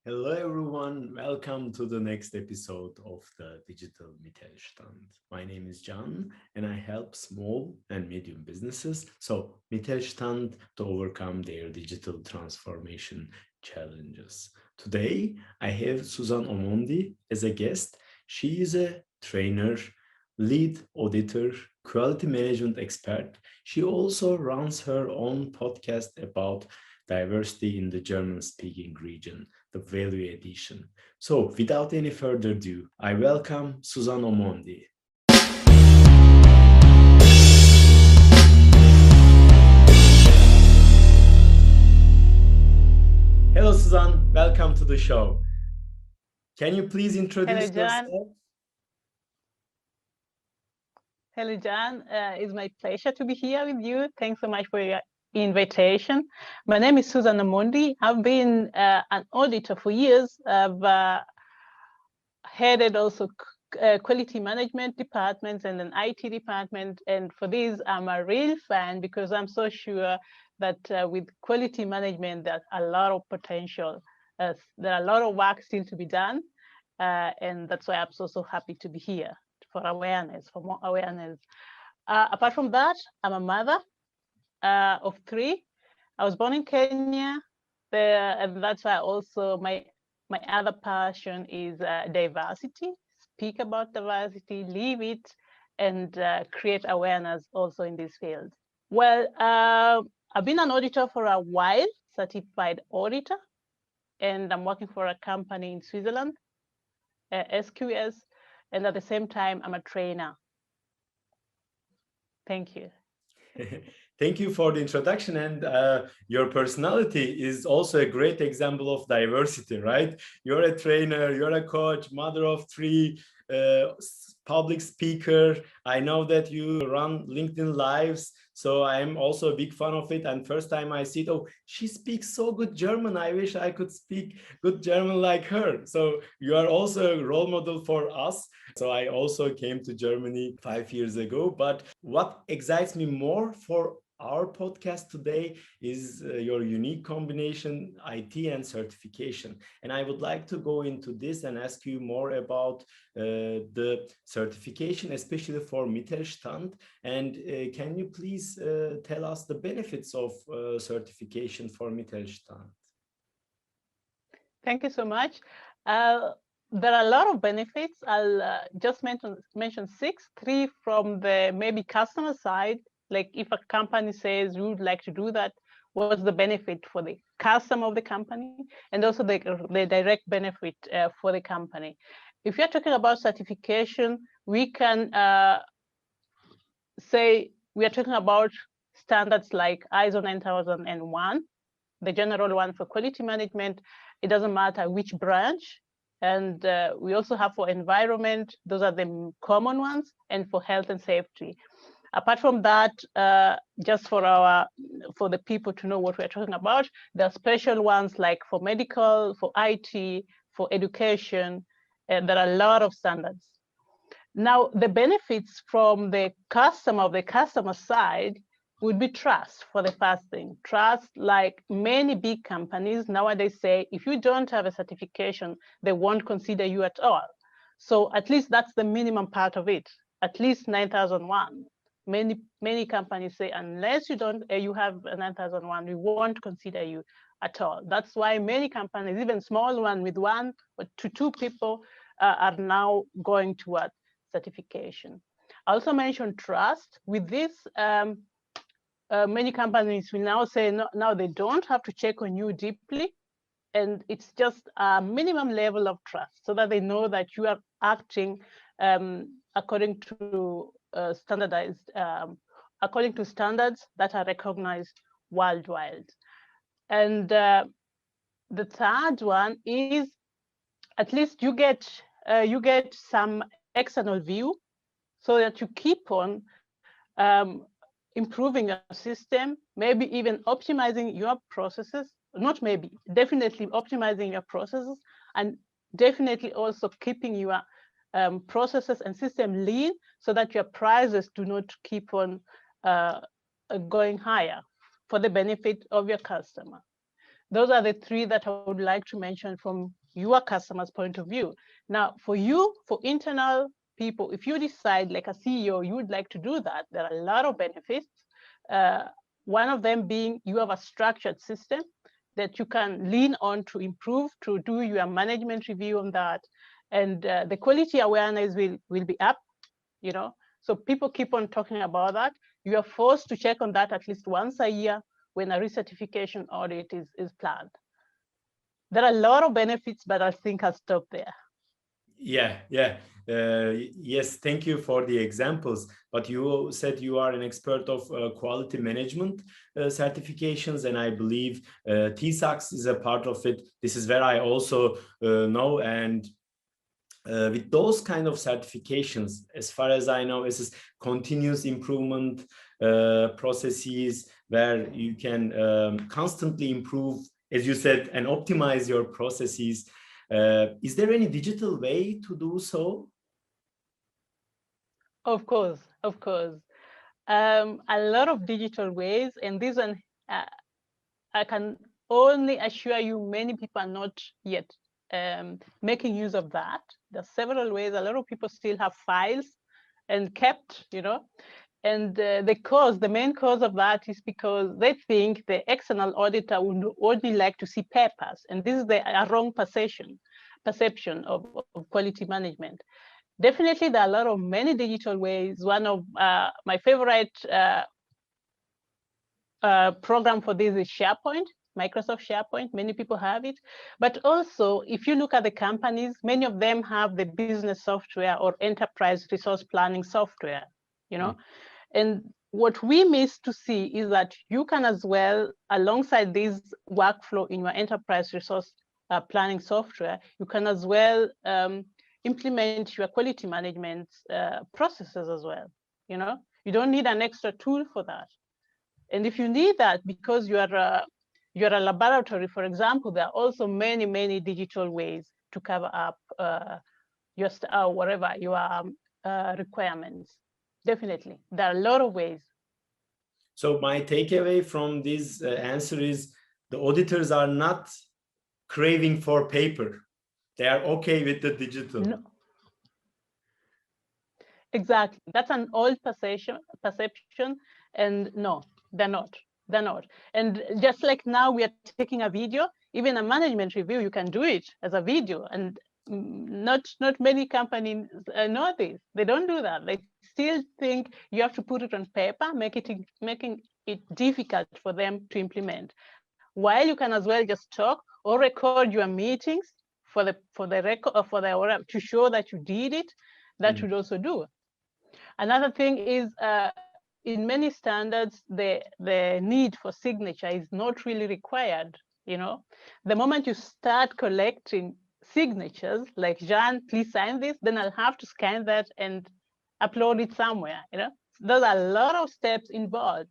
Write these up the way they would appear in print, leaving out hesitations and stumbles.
Hello, everyone. Welcome to the next episode of the Digital Mittelstand. My name is John, and I help small and medium businesses, so Mittelstand, to overcome their digital transformation challenges. Today, I have Susan Omondi as a guest. She is a trainer, lead auditor, quality management expert. She also runs her own podcast about diversity in the German speaking region, the Value Edition. So, without any further ado, I welcome Susan Omondi. Hello, Susan. Welcome to the show. Can you please introduce yourself? Hello, John. It's my pleasure to be here with you. Thanks so much for your invitation. My name is Susan Omondi. I've been an auditor for years. I've headed also quality management departments and an IT department. And for this, I'm a real fan because I'm so sure that with quality management, there's a lot of potential. There are a lot of work still to be done. And that's why I'm so happy to be here for more awareness. Apart from that, I'm a mother of 3. I was born in Kenya, and that's why also my other passion is diversity. Speak about diversity, live it, and create awareness also in this field. Well, I've been an auditor for a while, certified auditor, and I'm working for a company in Switzerland, SQS, and at the same time, I'm a trainer. Thank you. Thank you for the introduction, and your personality is also a great example of diversity, right? You're a trainer, you're a coach, mother of 3, public speaker. I know that you run LinkedIn Lives, so I'm also a big fan of it. And first time I see it, oh, she speaks so good German. I wish I could speak good German like her. So you are also a role model for us. So I also came to Germany 5 years ago. But what excites me more for our podcast today is your unique combination IT and certification. And I would like to go into this and ask you more about the certification, especially for Mittelstand. And can you please tell us the benefits of certification for Mittelstand? Thank you so much. There are a lot of benefits. I'll just mention 6, 3 from the maybe customer side. Like if a company says we would like to do that, what's the benefit for the customer of the company, and also the direct benefit for the company. If you're talking about certification, we can say we are talking about standards like ISO 9001, the general one for quality management. It doesn't matter which branch. And we also have for environment, those are the common ones, and for health and safety. Apart from that, just for the people to know what we're talking about, there are special ones like for medical, for IT, for education, and there are a lot of standards. Now, the benefits from the customer side would be trust for the first thing. Trust, like many big companies nowadays say, if you don't have a certification, they won't consider you at all. So at least that's the minimum part of it, at least 9001. Many companies say, unless you have a 9001, we won't consider you at all. That's why many companies, even small one with 1 or 2 people, are now going towards certification. I also mentioned trust. With this, many companies will now say now they don't have to check on you deeply, and it's just a minimum level of trust so that they know that you are acting according to standards that are recognized worldwide. And the third one is at least you get some external view so that you keep on improving your system, maybe even optimizing your processes, not maybe, definitely optimizing your processes, and definitely also keeping your processes and system lean so that your prices do not keep on going higher for the benefit of your customer. Those are the three that I would like to mention from your customer's point of view. Now, for you, for internal people, if you decide like a CEO, you would like to do that, there are a lot of benefits. One of them being you have a structured system that you can lean on to improve, to do your management review on that. And the quality awareness will be up, you know. So people keep on talking about that. You are forced to check on that at least once a year when a recertification audit is planned. There are a lot of benefits, but I think I'll stop there. Yeah, yeah. Yes, thank you for the examples. But you said you are an expert of quality management certifications, and I believe TISAX is a part of it. This is where I also know. And with those kind of certifications, as far as I know, this is continuous improvement processes where you can constantly improve, as you said, and optimize your processes. Is there any digital way to do so? Of course, of course. A lot of digital ways, and this one, I can only assure you many people are not yet making use of that. There's several ways. A lot of people still have files and kept, you know, and the main cause of that is because they think the external auditor would only like to see papers, and this is a wrong perception of quality management. Definitely, there are a lot of many digital ways. One of my favorite program for this is SharePoint, Microsoft SharePoint. Many people have it. But also, if you look at the companies, many of them have the business software or enterprise resource planning software, you know. And what we miss to see is that you can as well, alongside this workflow in your enterprise resource planning software, you can as well implement your quality management processes as well. You know, you don't need an extra tool for that. And if you need that because you're a laboratory, for example, there are also many digital ways to cover up whatever your requirements. Definitely, there are a lot of ways. So my takeaway from this answer is the auditors are not craving for paper. They are okay with the digital. No. Exactly. That's an old perception, and no, they're not. They're not. And just like now we are taking a video, even a management review, you can do it as a video. And not many companies know this. They don't do that. They still think you have to put it on paper, making it difficult for them to implement. While you can as well just talk or record your meetings for the record to show that you did it. That should also do. Another thing is in many standards, the need for signature is not really required. You know, the moment you start collecting signatures, like Jean, please sign this, then I'll have to scan that and upload it somewhere. You know, there's a lot of steps involved.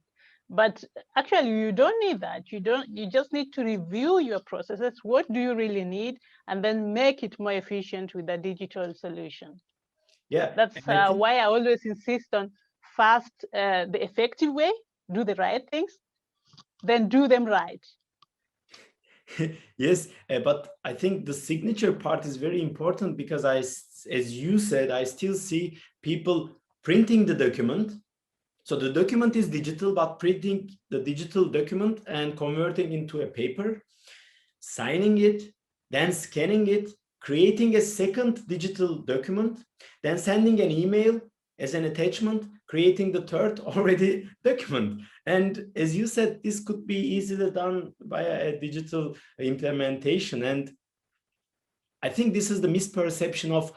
But actually, you don't need that. You just need to review your processes. What do you really need? And then make it more efficient with a digital solution. Yeah, that's why I always insist on first the effective way, do the right things, then do them right. Yes, but I think the signature part is very important because as you said, I still see people printing the document. So the document is digital, but printing the digital document and converting into a paper, signing it, then scanning it, creating a second digital document, then sending an email as an attachment, creating the third already document. And as you said, this could be easily done by a digital implementation. And I think this is the misperception of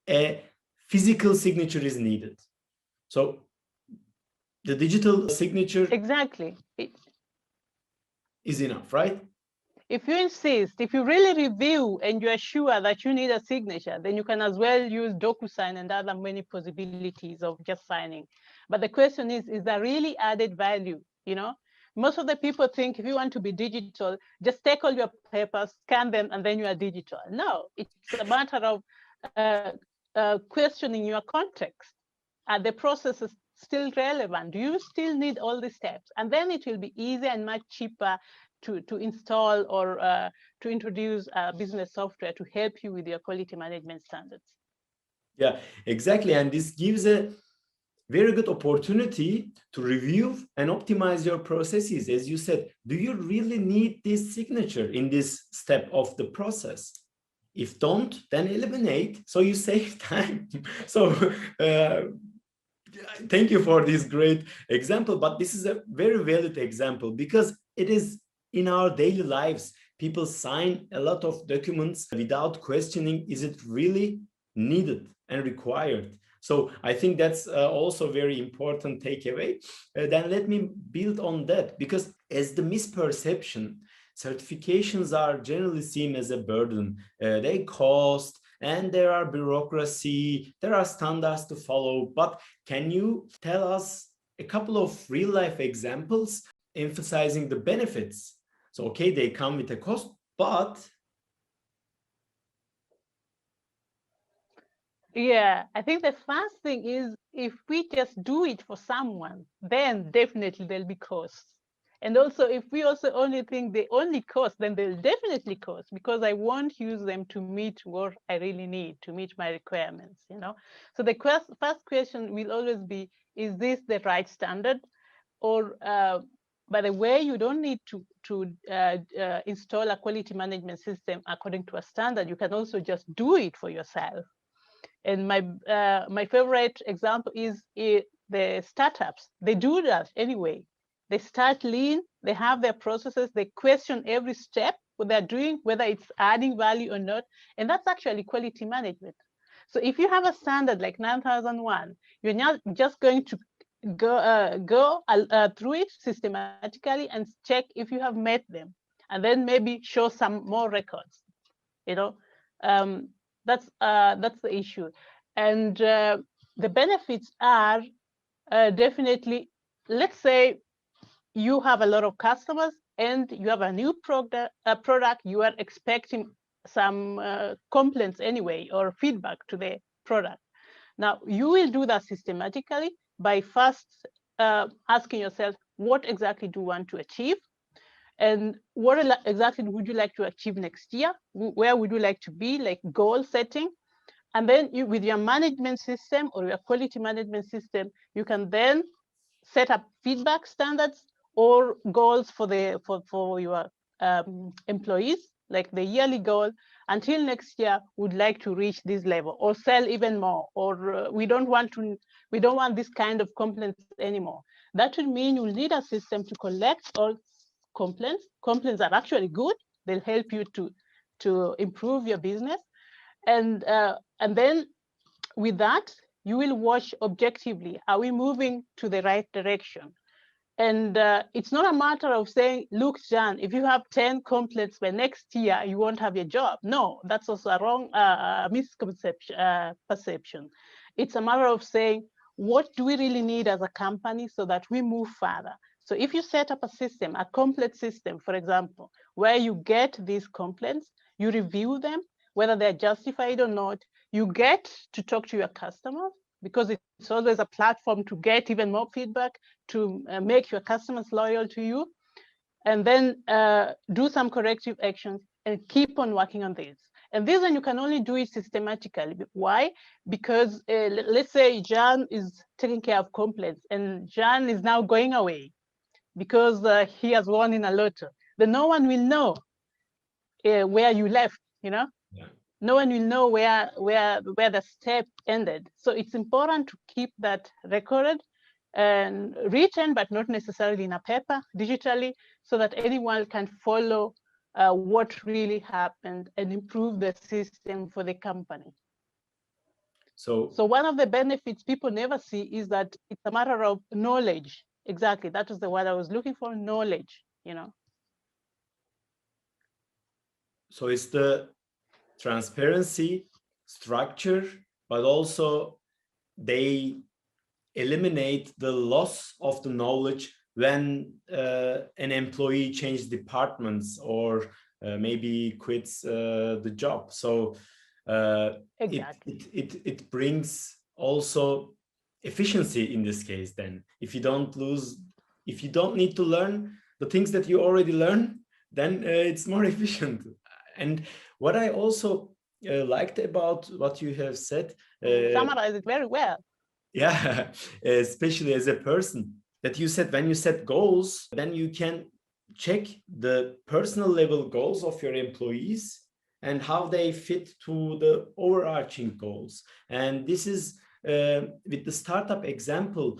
a physical signature is needed. So the digital signature exactly is enough, right? If you insist, if you really review and you're sure that you need a signature, then you can as well use DocuSign and other many possibilities of just signing. But the question is there really added value? You know, most of the people think if you want to be digital, just take all your papers, scan them, and then you are digital. No, it's a matter of questioning your context. Are the processes still relevant? Do you still need all the steps? And then it will be easier and much cheaper to install or to introduce business software to help you with your quality management standards. Yeah, exactly. And this gives a very good opportunity to review and optimize your processes. As you said, do you really need this signature in this step of the process? If don't, then eliminate, so you save time. So thank you for this great example, but this is a very valid example because it is in our daily lives. People sign a lot of documents without questioning, is it really needed and required? So I think that's also very important takeaway. Then let me build on that, because as the misperception, certifications are generally seen as a burden. They cost, and there are bureaucracy, there are standards to follow. But can you tell us a couple of real life examples emphasizing the benefits? So, okay, they come with a cost, but yeah, I think the first thing is, if we just do it for someone, then definitely there'll be costs. And also, if we also only think they only cost, then they'll definitely cost, because I won't use them to meet what I really need, to meet my requirements, you know. So the first question will always be, is this the right standard? Or by the way, you don't need to install a quality management system according to a standard. You can also just do it for yourself. And my favorite example is the startups. They do that anyway. They start lean, they have their processes, they question every step, what they're doing, whether it's adding value or not. And that's actually quality management. So if you have a standard like 9001, you're not just going to go through it systematically and check if you have met them, and then maybe show some more records. You know, that's the issue. And the benefits are definitely, let's say you have a lot of customers and you have a new product, you are expecting some complaints anyway, or feedback to the product. Now, you will do that systematically by first asking yourself, what exactly do you want to achieve? And what exactly would you like to achieve next year? Where would you like to be, like goal setting? And then you, with your management system or your quality management system, you can then set up feedback standards or goals for your employees, like the yearly goal. Until next year, would like to reach this level or sell even more, or we don't want this kind of complaints anymore. That would mean you'll need a system to collect all complaints. Complaints are actually good. They'll help you to improve your business. And then with that, you will watch objectively, are we moving to the right direction? And it's not a matter of saying, look, Jan, if you have 10 complaints by next year, you won't have your job. No, that's also a wrong misconception, perception. It's a matter of saying, what do we really need as a company so that we move further? So if you set up a system, a complete system, for example, where you get these complaints, you review them, whether they're justified or not, you get to talk to your customers, because it's always a platform to get even more feedback, to make your customers loyal to you, and then do some corrective actions and keep on working on this. And this one, you can only do it systematically. Why? Because let's say Jan is taking care of complaints and Jan is now going away because he has won in a lotto. Then no one will know where you left, you know? Yeah. No one will know where the step ended. So it's important to keep that recorded and written, but not necessarily in a paper, digitally, so that anyone can follow what really happened and improve the system for the company. So one of the benefits people never see is that it's a matter of knowledge. Exactly, that was the word I was looking for, knowledge, you know. So it's the transparency, structure, but also they eliminate the loss of the knowledge when an employee changes departments or maybe quits the job. So exactly. it brings also efficiency in this case. Then if you don't need to learn the things that you already learn, then it's more efficient. And what I also liked about what you have said, Summarize it very well. yeah, especially as a person, that you said when you set goals, then you can check the personal level goals of your employees and how they fit to the overarching goals. And this is with the startup example,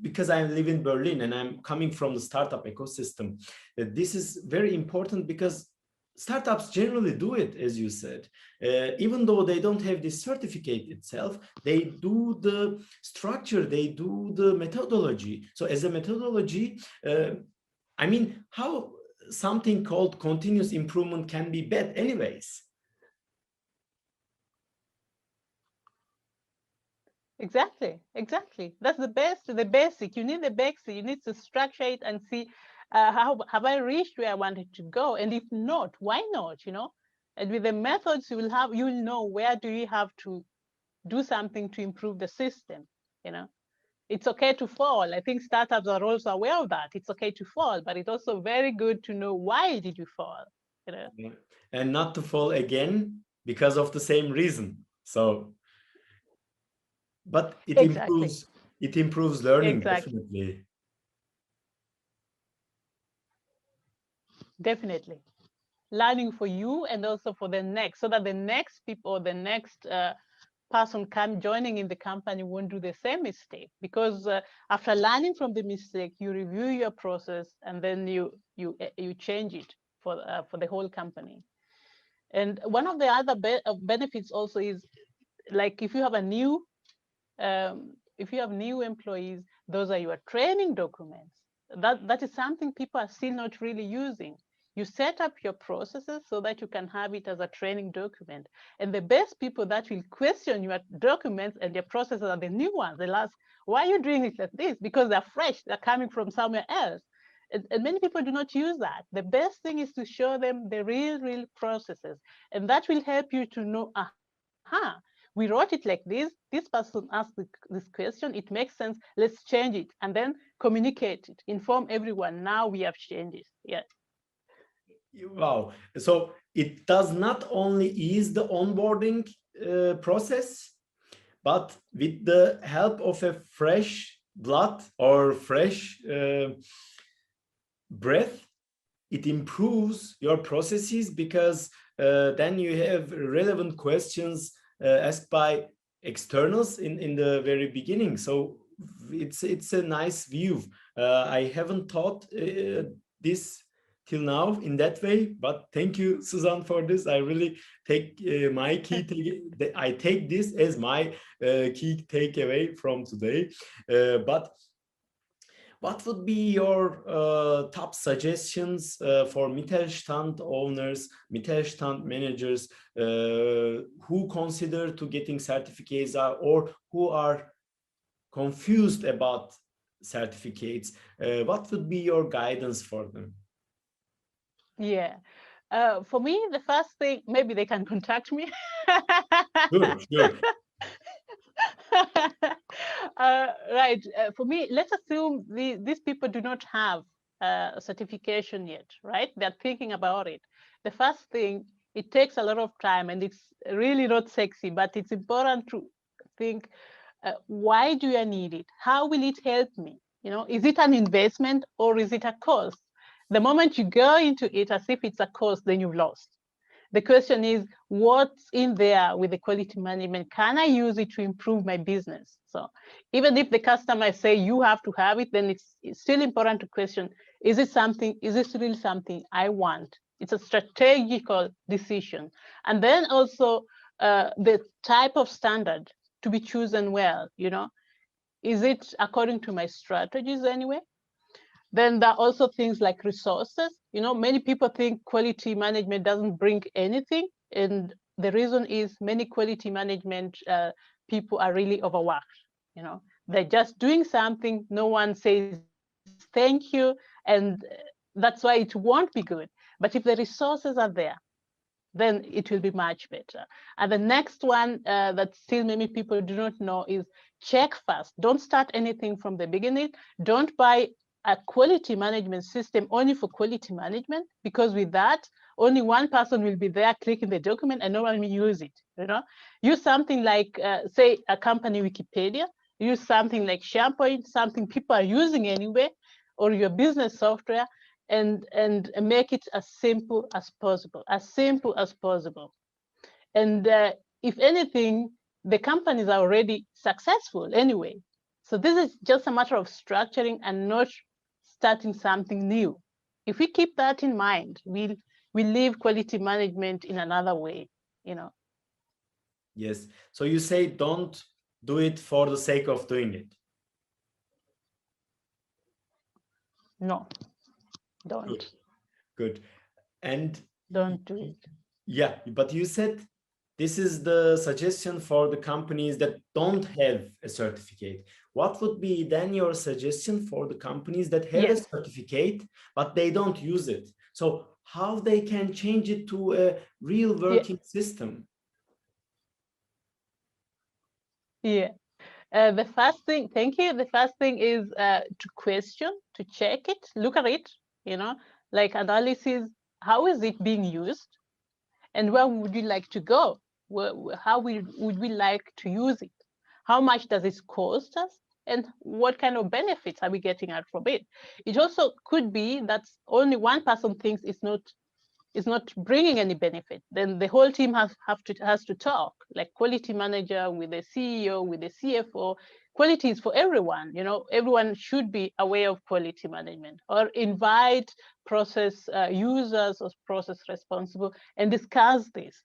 because I live in Berlin and I'm coming from the startup ecosystem. This is very important because startups generally do it, as you said. Even though they don't have this certificate itself, they do the structure, they do the methodology. So as a methodology, I mean, how something called continuous improvement can be bad anyways? Exactly, exactly. That's the basic. You need the basic. You need to structure it and see how have I reached where I wanted to go, and if not, why not? You know, and with the methods you will know where do you have to do something to improve the system. You know, it's okay to fall. I think startups are also aware of that. It's okay to fall, but it's also very good to know why did you fall. You know, And not to fall again because of the same reason. So, but exactly, it improves learning, exactly, definitely. definitely. Learning for you and also for the next, so that the next people or the next person come joining in the company won't do the same mistake, because after learning from the mistake, you review your process and then you change it for the whole company. And one of the other benefits also is, like, if you have new employees, those are your training documents. That is something people are still not really using. You set up your processes so that you can have it as a training document. And the best people that will question your documents and your processes are the new ones. They'll ask, why are you doing it like this? Because they're fresh, they're coming from somewhere else. And many people do not use that. The best thing is to show them the real processes. And that will help you to know, aha, we wrote it like this person asked this question, it makes sense, let's change it, and then communicate it, inform everyone, now we have changed it. Yeah. Wow. So it does not only ease the onboarding process, but with the help of a fresh blood or fresh breath, it improves your processes, because then you have relevant questions asked by externals in the very beginning. So it's a nice view. I haven't thought this till now in that way, but thank you, Susan, for this. I really take I take this as my key takeaway from today. But what would be your top suggestions for Mittelstand owners, Mittelstand managers who consider to getting certificates or who are confused about certificates? What would be your guidance for them? Yeah. For me, the first thing, maybe they can contact me. Sure, sure. Right. For me, let's assume these people do not have a certification yet, right? They're thinking about it. The first thing, it takes a lot of time and it's really not sexy, but it's important to think, why do I need it? How will it help me? You know, is it an investment or is it a cost? The moment you go into it as if it's a cost, then you've lost. The question is, what's in there with the quality management? Can I use it to improve my business? So even if the customer say you have to have it, then it's still important to question, is this really something I want? It's a strategical decision. And then also the type of standard to be chosen well, you know, is it according to my strategies anyway? Then there are also things like resources. You know, many people think quality management doesn't bring anything. And the reason is many quality management people are really overworked. You know, they're just doing something, no one says thank you, and that's why it won't be good. But if the resources are there, then it will be much better. And the next one that still many people do not know is check first. Don't start anything from the beginning. Don't buy a quality management system only for quality management, because with that, only one person will be there clicking the document and no one will use it. Use something like, say, a company Wikipedia, use something like SharePoint, something people are using anyway, or your business software, and make it as simple as possible, And if anything, the companies are already successful anyway. So this is just a matter of structuring and not starting something new. If we keep that in mind, we leave quality management in another way, Yes. So you say don't do it for the sake of doing it. No, don't. Good. Good. And don't do it. Yeah, but you said this is the suggestion for the companies that don't have a certificate. What would be then your suggestion for the companies that have a certificate, but they don't use it? So how they can change it to a real working system? Yeah. The first thing, thank you. The first thing is to question, to check it, look at it, like analysis. How is it being used? And where would you like to go? How would we like to use it? How much does it cost us? And what kind of benefits are we getting out from it? It also could be that only one person thinks it's not bringing any benefit. Then the whole team has to talk, like quality manager with the CEO, with the CFO. Quality is for everyone. Everyone should be aware of quality management, or invite process users or process responsible and discuss this.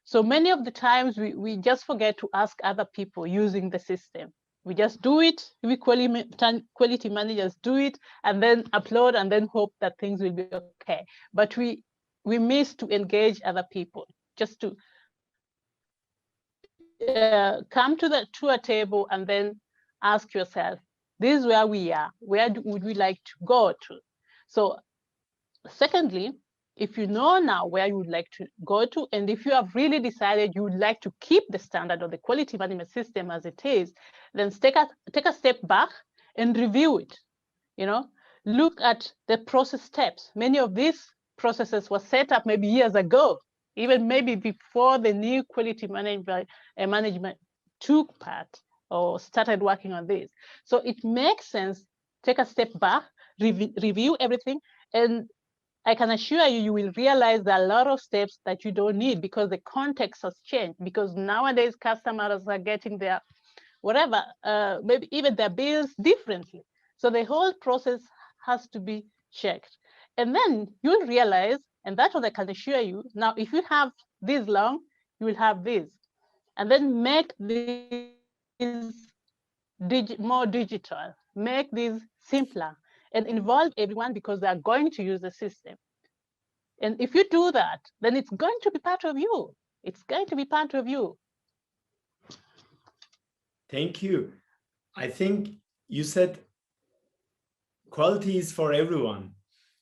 So many of the times we just forget to ask other people using the system. We just do it, we quality managers do it, and then upload and then hope that things will be okay. But we miss to engage other people, just to come to a table and then ask yourself, this is where we are, where would we like to go to? So secondly, if you know now where you would like to go to, and if you have really decided you would like to keep the standard of the quality management system as it is, then take a step back and review it. Look at the process steps. Many of these processes were set up maybe years ago, even maybe before the new quality management took part or started working on this. So it makes sense, take a step back, review everything, and I can assure you, you will realize there are a lot of steps that you don't need because the context has changed. Because nowadays customers are getting their whatever, maybe even their bills differently. So the whole process has to be checked. And then you'll realize, and that's what I can assure you, now if you have this long, you will have this. And then make this more digital, make this simpler, and involve everyone because they are going to use the system. And if you do that, then it's going to be part of you. It's going to be part of you. Thank you. I think you said quality is for everyone.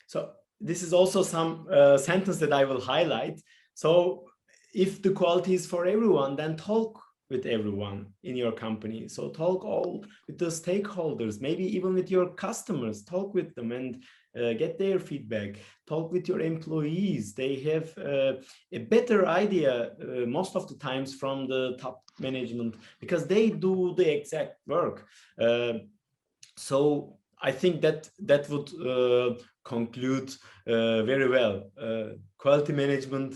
So this is also some sentence that I will highlight. So if the quality is for everyone, then talk with everyone in your company. So talk all with the stakeholders, maybe even with your customers, talk with them and get their feedback, talk with your employees. They have a better idea most of the times from the top management because they do the exact work. So I think that would conclude very well. Quality management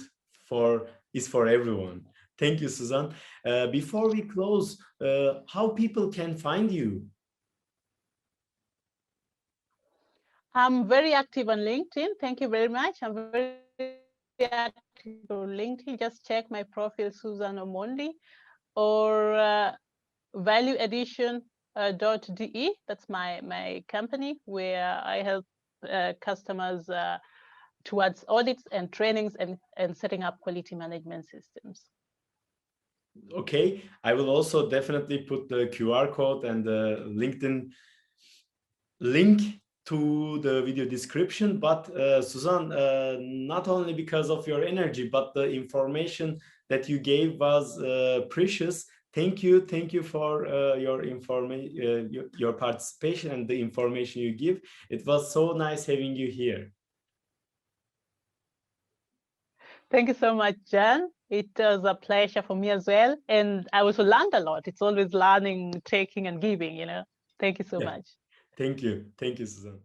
is for everyone. Thank you, Susan. Before we close, how people can find you? I'm very active on LinkedIn. Thank you very much. I'm very active on LinkedIn. Just check my profile, Susan Omondi, or valueaddition.de. That's my company where I help customers towards audits and trainings and setting up quality management systems. Okay, I will also definitely put the QR code and the LinkedIn link to the video description. But Susan, not only because of your energy, but the information that you gave was precious. Thank you for your participation and the information you give. It was so nice having you here. Thank you so much, Jan. It was a pleasure for me as well. And I also learned a lot. It's always learning, taking, and giving, you know. Thank you so much. Thank you. Thank you, Susan.